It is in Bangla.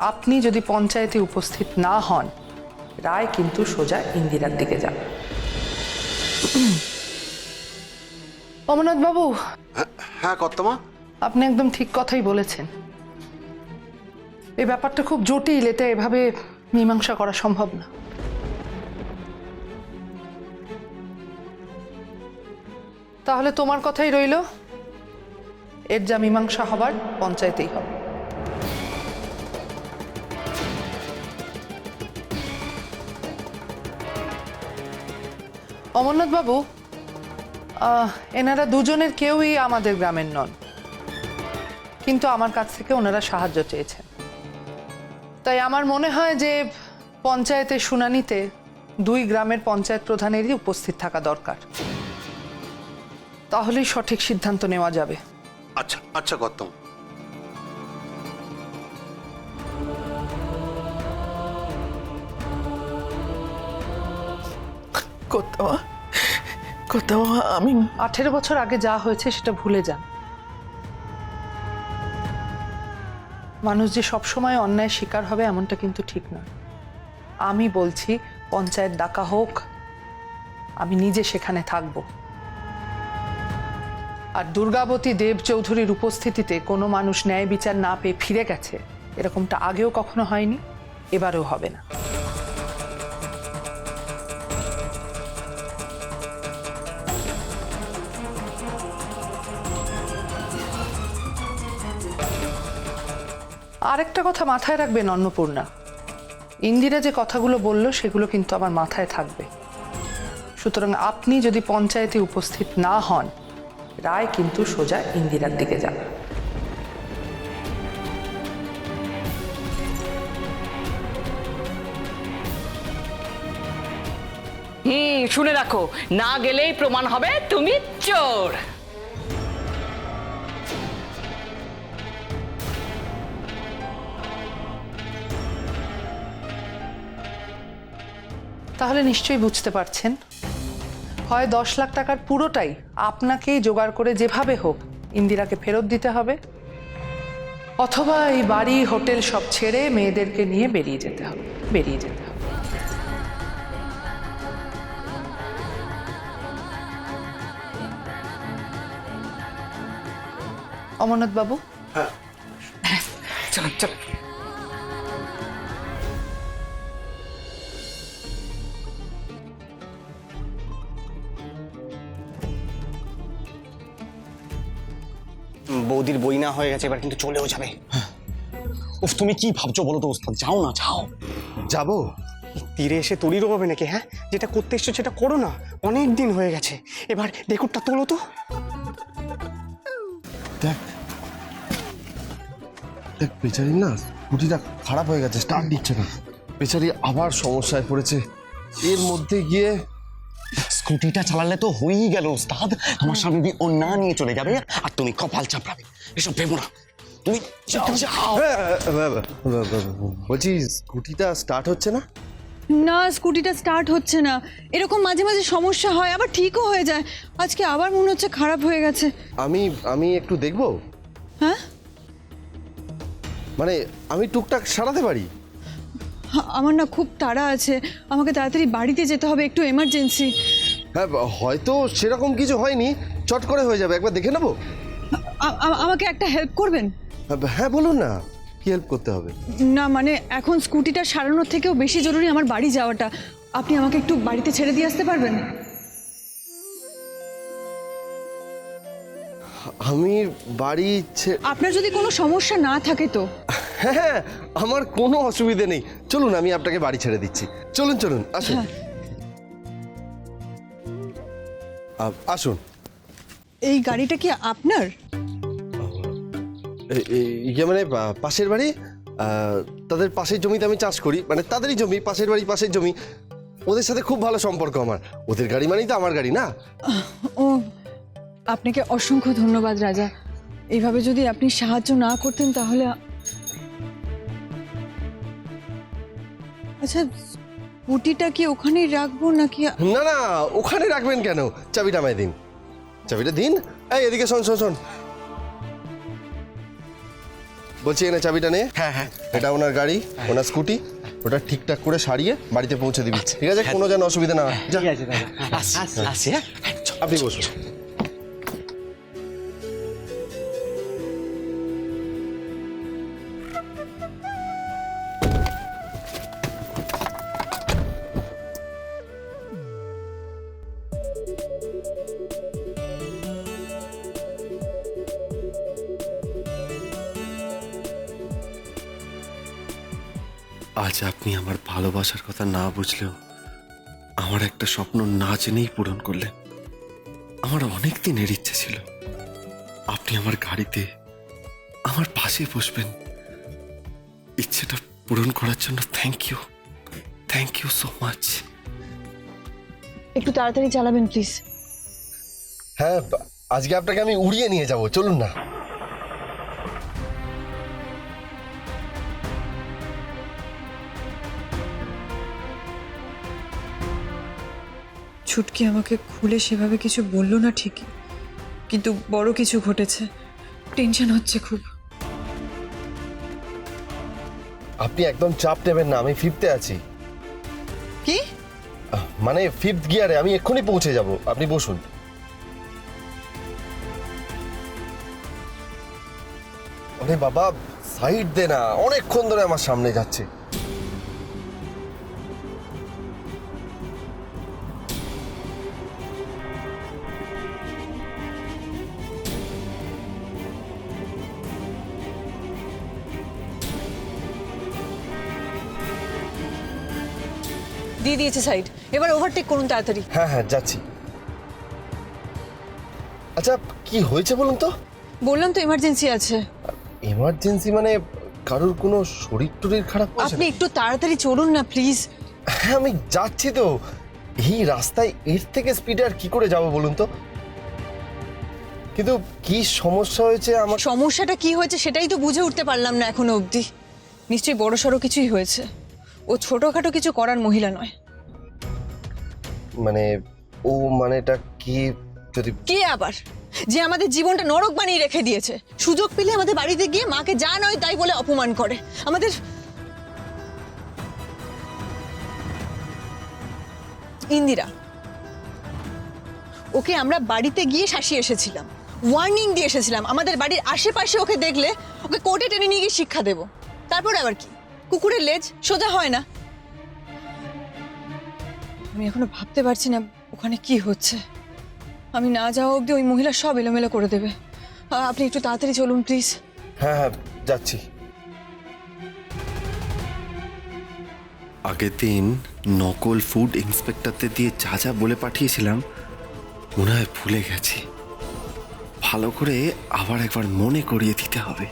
আপনি যদি পঞ্চায়েতে উপস্থিত না হন, রায় কিন্তু সোজা ইন্দিরার দিকে যাবে। অমরনাথ বাবু, হ্যাঁ কর্তামা, আপনি একদম ঠিক কথাই বলেছেন। এই ব্যাপারটা খুব জটিল, এতে এভাবে মীমাংসা করা সম্ভব না। তাহলে তোমার কথাই রইল, এর যা মীমাংসা হবার পঞ্চায়েতেই হবে। অমরনাথ বাবু, এনারা দুজনের কেউই আমাদের গ্রামের নন, কিন্তু আমার কাছ থেকে ওনারা সাহায্য চেয়েছেন। তাই আমার মনে হয় যে পঞ্চায়েতের শুনানিতে দুই গ্রামের পঞ্চায়েত প্রধানেরই উপস্থিত থাকা দরকার, তাহলেই সঠিক সিদ্ধান্ত নেওয়া যাবে। আচ্ছা আচ্ছা কর্তামা। কোথাও আমি 18 বছর আগে যা হয়েছে সেটা ভুলে যান। মানুষ যে সবসময় অন্যায় শিকার হবে এমনটা কিন্তু ঠিক নয়। আমি বলছি পঞ্চায়েত ডাকা হোক, আমি নিজে সেখানে থাকব। আর দুর্গাবতী দেব চৌধুরীর উপস্থিতিতে কোনো মানুষ ন্যায় বিচার না পেয়ে ফিরে গেছে, এরকমটা আগেও কখনো হয়নি, এবারেও হবে না। আরেকটা কথা মাথায় রাখবেন অন্নপূর্ণা, ইন্দিরা যে কথাগুলো বলল সেগুলো কিন্তু আমার মাথায় থাকবে। সুতরাং আপনি যদি পঞ্চায়েতে উপস্থিত না হন, রায় কিন্তু সোজা ইন্দিরার দিকে যাবে। শুনে রাখো, না গেলেই প্রমাণ হবে তুমি চোর। তাহলে নিশ্চয়ই বুঝতে পারছেন, হয় 10 লাখ টাকার পুরোটাই আপনাকেই জোগাড় করে যেভাবে হোক ইন্দিরাকে ফেরত দিতে হবে, অথবা এই বাড়ি হোটেল সব ছেড়ে মেয়েদেরকে নিয়ে বেরিয়ে যেতে হবে। অমরনাথ বাবু, চল চল। বৌদির বই না হয়ে গেছে, এবার কিন্তু চলেও যাবে। উফ, তুমি কি ভাবছো বলো তো ওস্তাদ, যাও না যাও। যাবো? তীরে এসে তরিরও হবে নাকি? হ্যাঁ, যেটা করতে এসছো সেটা করো না, অনেক দিন হয়ে গেছে। এবার রেকর্ডটা তোলো তো। দেখ দেখ, বেচারি না স্কুটিটা খারাপ হয়ে গেছে, স্টার্ট দিচ্ছে না। বেচারি আবার সমস্যায় পড়েছে, এর মধ্যে গিয়ে স্কুটিটা চালালে তো হয়েই গেল ওস্তাদ। তোমার স্বামী ও না নিয়ে চলে যাবে আর তুমি কপাল চাপড়াবে, এসব ভেবো না। তুমি যাও। বলছি স্কুটিটা স্টার্ট হচ্ছে না। না, স্কুটিটা স্টার্ট হচ্ছে না। এরকম মাঝে মাঝে সমস্যা হয়, আবার ঠিকও হয়ে যায়। আজকে আবার মনে হচ্ছে খারাপ হয়ে গেছে। আমি একটু দেখবো? হ্যাঁ, মানে আমি টুকটাক সারাতে পারি। আমার না খুব তাড়া আছে, আমাকে তাড়াতাড়ি বাড়িতে যেতে হবে, একটু এমার্জেন্সি। হ্যাঁ, হয়তো সেরকম কিছু হয়নি, চট করে হয়ে যাবে, একবার দেখে নেবো। আমাকে একটা হেল্প করবেন? হ্যাঁ বলুন না, কি হেল্প করতে হবে? না মানে এখন স্কুটিটা সারানোর থেকেও বেশি জরুরি আমার বাড়ি যাওয়াটা। আপনি আমাকে একটু বাড়িতে ছেড়ে দিয়ে আসতে পারবেন? আমি বাড়ি আপনার যদি কোনো সমস্যা না থাকে তো। হ্যাঁ, আমার কোনো অসুবিধে নেই, চলুন আমি আপনাকে বাড়ি ছেড়ে দিচ্ছি। চলুন চলুন, আসুন। আসুন। এই গাড়িটা কি আপনার? ইয়ে মানে পাশের বাড়ি, তাদের পাশের জমিতে আমি চাষ করি, মানে তাদেরই জমি, পাশের বাড়ি পাশের জমি, ওদের সাথে খুব ভালো সম্পর্ক আমার। ওদের গাড়ি মানেই তো আমার গাড়ি না। ও, আপনাকে অসংখ্য ধন্যবাদ রাজা। এইভাবে যদি আপনি সাহায্য না করতেন তাহলে। আচ্ছা, স্কুটিটা কি ওখানেই রাখবো নাকি? না না, ওখানে রাখবেন কেন? চাবিটা আমায় দিন, চাবিটা দিন। এই এদিকে শোন শোন শোন, বলছি এনে চাবিটা নে। হ্যাঁ হ্যাঁ এটা ওনার গাড়ি, ওনার স্কুটি, ওটা ঠিকঠাক করে সারিয়ে বাড়িতে পৌঁছে দিবি, ঠিক আছে? কোনো যেন অসুবিধা না হয়। যা, আসি হ্যাঁ আপনি বসুন। আজ আপনি আমার ভালোবাসার কথা না বুঝলেও আমার একটা স্বপ্ন না জেনেই পূরণ করলেন। আমার অনেক দিনের ইচ্ছে ছিল আপনি আমার গাড়িতে আমার পাশে বসবেন। ইচ্ছেটা পূরণ করার জন্য থ্যাংক ইউ সো মাচ। একটু তাড়াতাড়ি চালাবেন প্লিজ। হ্যাঁ, আজকে আপনাকে আমি উড়িয়ে নিয়ে যাব, চলুন না। ছুটকি আমাকে খুলে সেভাবে কিছু বললো না ঠিকই, কিন্তু বড় কিছু ঘটেছে। টেনশন হচ্ছে খুব। আপনি একদম চাপ নেবেন না, আমি ফিফথে আছি। কি? মানে ফিফথ গিয়ারে, আমি এক্ষুনি পৌঁছে যাব, আপনি বসুন। আরে বাবা, সাইড দে না, অনেকক্ষণ ধরে আমার সামনে যাচ্ছে। দিয়ে দিয়েছে সাইড, এবার ওভারটেক করুন তাড়াতাড়ি। হ্যাঁ হ্যাঁ, যাচ্ছি। আচ্ছা, কি হয়েছে বলুন তো? বললাম তো এমার্জেন্সি আছে। এমার্জেন্সি মানে কারোর কোনো শরীর টরীর খারাপ হয়েছে? আপনি একটু তাড়াতাড়ি চলুন না প্লিজ। হ্যাঁ, আমি যাচ্ছি তো। এই রাস্তায় এর থেকে স্পিডে আর কি করে যাব বলুন তো? কিন্তু কি সমস্যা হয়েছে আমার? সমস্যাটা কি হয়েছে সেটাই তো বুঝে উঠতে পারলাম না এখনো অবধি। নিশ্চয়ই বড়সড় কিছুই হয়েছে। ও ছোটখাটো কিছু করার মহিলা নয়। মানে ও মানেটা কি? যদি কে আবার? যে আমাদের জীবনটা নরক বানিয়ে রেখে দিয়েছে। সুযোগ পেলে আমাদের বাড়িতে গিয়ে মাকে যা নয় তাই বলে অপমান করে। আমাদের ইন্দিরা, ওকে আমরা বাড়িতে গিয়ে শাসিয়ে এসেছিলাম, ওয়ার্নিং দিয়ে এসেছিলাম। আমাদের বাড়ির আশেপাশে ওকে দেখলে ওকে কোর্টে টেনে নিয়ে গিয়ে শিক্ষা দেব। তারপর আবার কি? কুকুরের লেজ সোজা হয় না। আমি এখনো ভাবতে পারছি না ওখানে কি হচ্ছে। আমি না যাওয়া অবধি ওই মহিলা সব এলোমেলো করে দেবে। আপনি একটু তাড়াতাড়ি চলুন প্লিজ। হ্যাঁ হ্যাঁ, যাচ্ছি। আগের দিন নকল ফুড ইন্সপেক্টরদের দিয়ে যা যা বলে পাঠিয়েছিলাম মনে হয় ভুলে গেছি। ভালো করে আবার একবার মনে করিয়ে দিতে হবে।